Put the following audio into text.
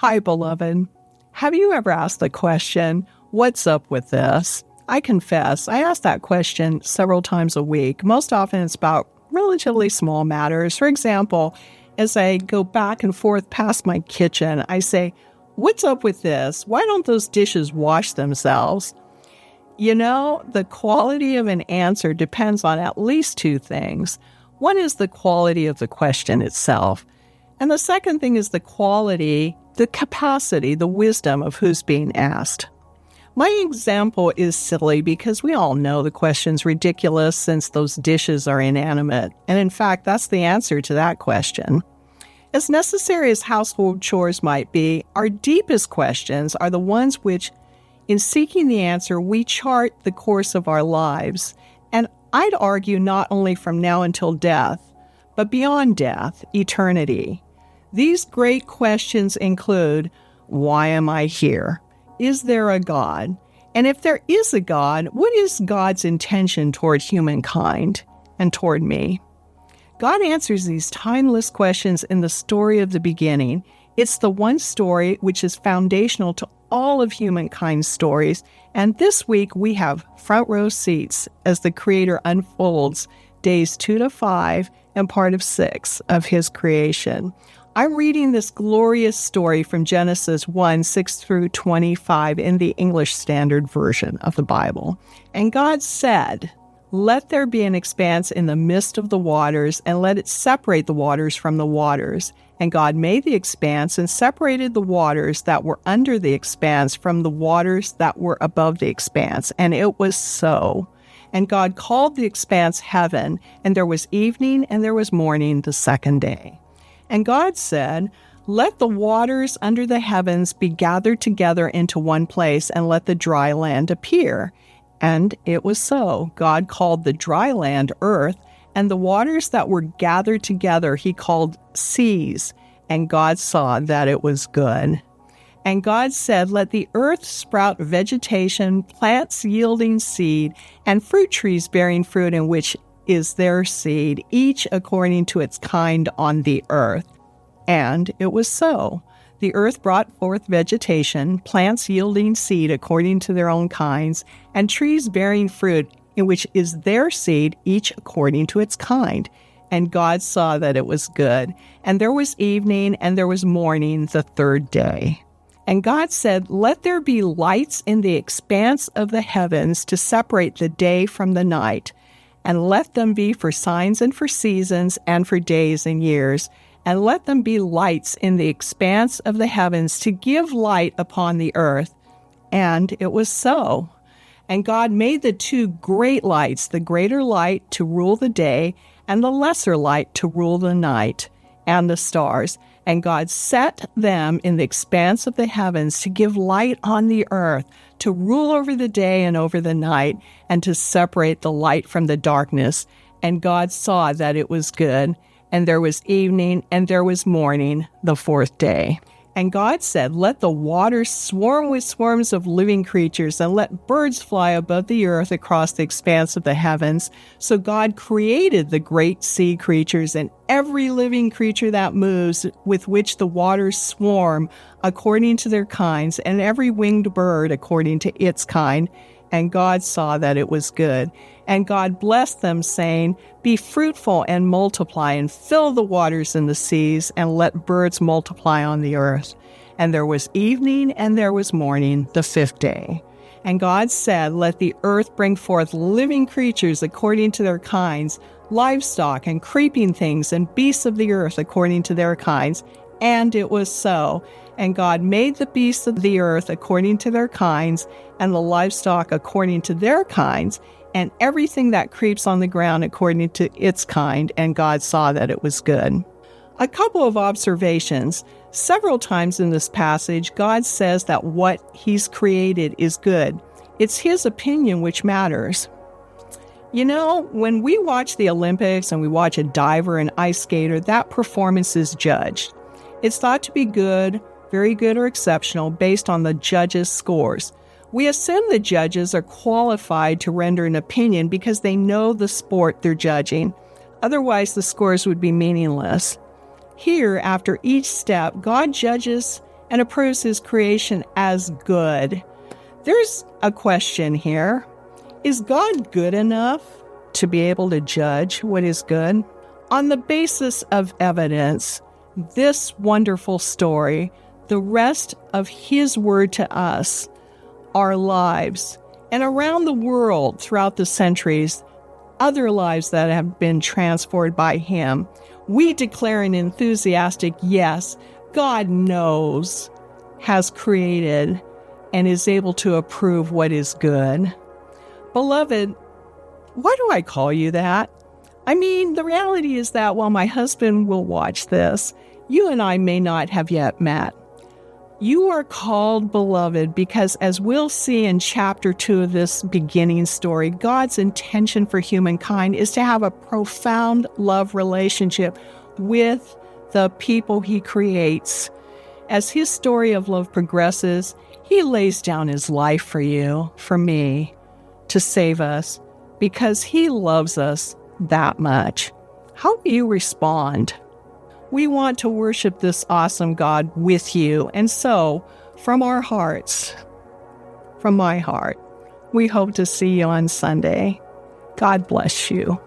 Hi, beloved. Have you ever asked the question, what's up with this? I confess, I ask that question several times a week. Most often it's about relatively small matters. For example, as I go back and forth past my kitchen, I say, what's up with this? Why don't those dishes wash themselves? You know, the quality of an answer depends on at least two things. One is the quality of the question itself. And the second thing is the quality, the capacity, the wisdom of who's being asked. My example is silly because we all know the question's ridiculous since those dishes are inanimate. And in fact, that's the answer to that question. As necessary as household chores might be, our deepest questions are the ones which, in seeking the answer, we chart the course of our lives. And I'd argue not only from now until death, but beyond death, eternity. These great questions include, why am I here? Is there a God? And if there is a God, what is God's intention toward humankind and toward me? God answers these timeless questions in the story of the beginning. It's the one story which is foundational to all of humankind's stories. And this week we have front row seats as the Creator unfolds days 2 to 5 and part of 6 of His creation. I'm reading this glorious story from Genesis 1, 6 through 25 in the English Standard Version of the Bible. And God said, "Let there be an expanse in the midst of the waters, and let it separate the waters from the waters. And God made the expanse and separated the waters that were under the expanse from the waters that were above the expanse. And it was so. And God called the expanse heaven, and there was evening and there was morning the second day. And God said, let the waters under the heavens be gathered together into one place, and let the dry land appear. And it was so. God called the dry land earth, and the waters that were gathered together He called seas. And God saw that it was good. And God said, let the earth sprout vegetation, plants yielding seed, and fruit trees bearing fruit in which is their seed, each according to its kind on the earth. And it was so. The earth brought forth vegetation, plants yielding seed according to their own kinds, and trees bearing fruit in which is their seed, each according to its kind. And God saw that it was good. And there was evening and there was morning the third day. And God said, let there be lights in the expanse of the heavens to separate the day from the night, and let them be for signs and for seasons and for days and years. And let them be lights in the expanse of the heavens to give light upon the earth. And it was so. And God made the two great lights, the greater light to rule the day, and the lesser light to rule the night, and the stars. And God set them in the expanse of the heavens to give light on the earth, to rule over the day and over the night, and to separate the light from the darkness. And God saw that it was good. And there was evening and there was morning the fourth day. And God said, let the waters swarm with swarms of living creatures, and let birds fly above the earth across the expanse of the heavens. So God created the great sea creatures and every living creature that moves, with which the waters swarm according to their kinds, and every winged bird according to its kind. And God saw that it was good. And God blessed them, saying, be fruitful and multiply, and fill the waters in the seas, and let birds multiply on the earth. And there was evening and there was morning the fifth day. And God said, let the earth bring forth living creatures according to their kinds, livestock and creeping things, and beasts of the earth according to their kinds. And it was so. And God made the beasts of the earth according to their kinds, and the livestock according to their kinds, and everything that creeps on the ground according to its kind. And God saw that it was good. A couple of observations. Several times in this passage, God says that what He's created is good. It's His opinion which matters. You know, when we watch the Olympics and we watch a diver, an ice skater, that performance is judged. It's thought to be good, very good or exceptional, based on the judges' scores. We assume the judges are qualified to render an opinion because they know the sport they're judging. Otherwise, the scores would be meaningless. Here, after each step, God judges and approves his creation as good. There's a question here. Is God good enough to be able to judge what is good? On the basis of evidence, this wonderful story, the rest of his word to us, our lives, and around the world throughout the centuries, other lives that have been transformed by him, we declare an enthusiastic yes. God knows, has created, and is able to approve what is good. Beloved, why do I call you that? I mean, the reality is that while my husband will watch this, you and I may not have yet met. You are called beloved because, as we'll see in chapter 2 of this beginning story, God's intention for humankind is to have a profound love relationship with the people he creates. As his story of love progresses, he lays down his life for you, for me, to save us, because he loves us that much. How do you respond? We want to worship this awesome God with you, and so, from our hearts, from my heart, we hope to see you on Sunday. God bless you.